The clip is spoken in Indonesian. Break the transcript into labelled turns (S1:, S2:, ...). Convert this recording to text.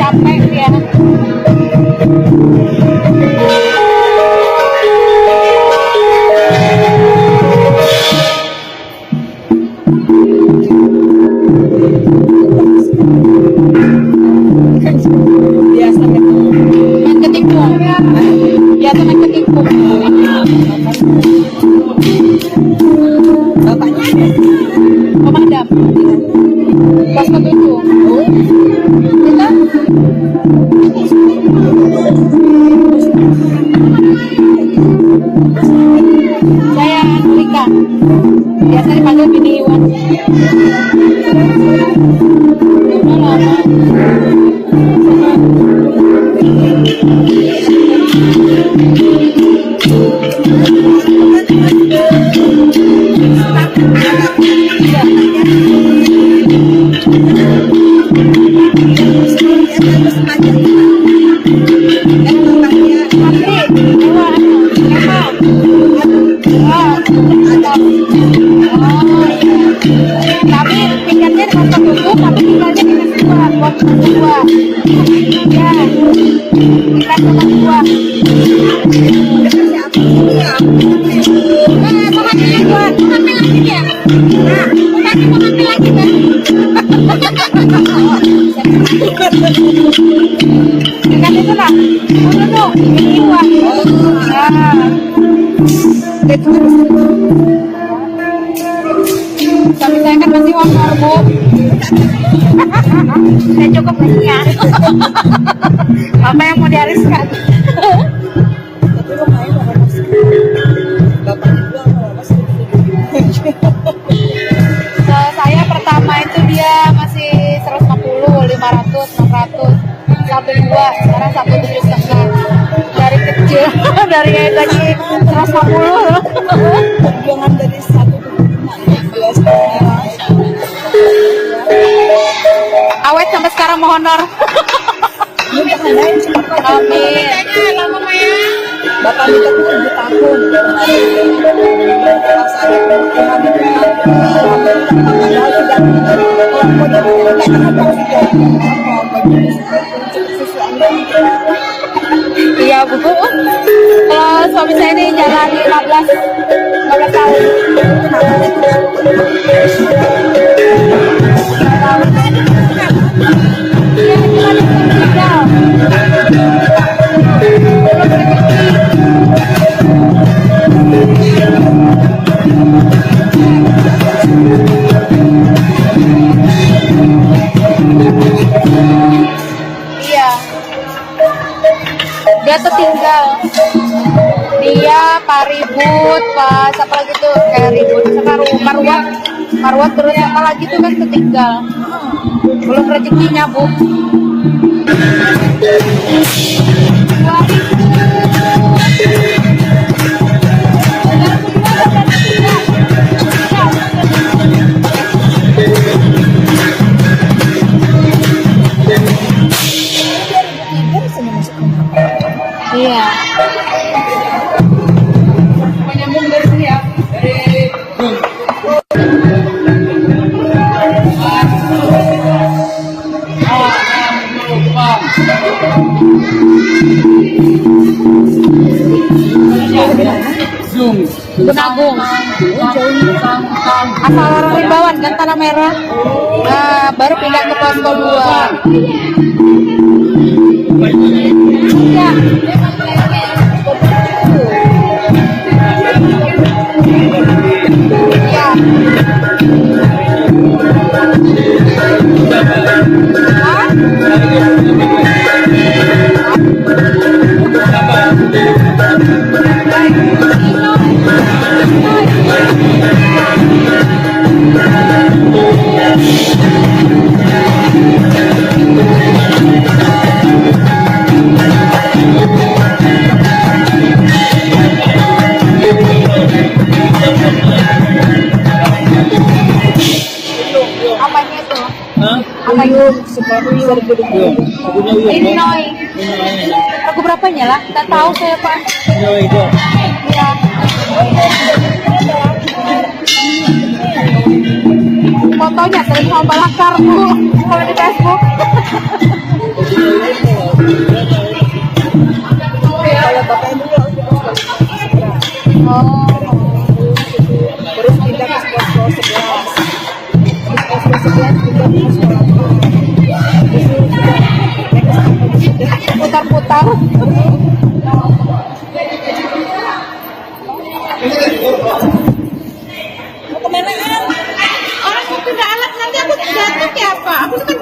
S1: Capek ya.
S2: Biasa
S1: Main ketimpung. Biasa main ketimpung.
S2: bapaknya ada.
S1: Pemadam. Pas ketujuh. Kita saya Rika. Biasa dipanggil Bini Iwan. Udah lama. Tapi tiketnya di tempat tutup, tapi tinggalnya di mes 2 buat mes 2. Ya, tiket nomor 2. Mau ngambil lagi, Wan? Mau ngambil lagi ya? Nanti mau ngambil lagi kan? Tiket itu lah. Dulu, ini Iwan. Tapi saya kan masih honor, Bu. Saya cukup sekian. Apa yang mau diariskan?
S2: Tapi lumayan lah mas. Bapaknya dua kalau mas.
S1: Saya pertama itu dia masih 150, 500, 600, 1,2, sekarang 1,7,5. Dari kecil, dari gaji 150.
S2: Perjuangan dari 1,5 ya.
S1: Awet sampai sekarang mau honor. Amin.
S2: Bapak nikah tuh 7 tahun. Pas ada pernikahan padahal sudah model kan sudah
S1: Iya, Bu. Kalau suami saya ini jalan 15 tahun. Iya, cuma di tinggal. Iya. Dia tertinggal. Dia Pak Ribut, Pak siapa lagi tuh? Kayak Ribut, Marwat terus apa lagi tuh kan tertinggal. Belum rezekinya, Bu. Iya. Menyambung dari sini ya. Gunung asal orang Rimbawan kan Tanah Merah. Nah, baru pindah ke Posko 2. Ya. berapanya lah? Tak tahu saya Pak.
S2: No, itu.
S1: Ya. Fotonya sering sama balakar Bu kalau di Facebook.
S2: Kalau bapaknya dulu aku juga suka.
S1: Oh.
S2: Terus pindah ke sekolah 11. Terus sekolah 11 pindah ke sekolah 4.
S1: Putar-putar.
S2: Mau kemana? Orang mau pindah alat nanti aku jatuh ya apa? Aku kan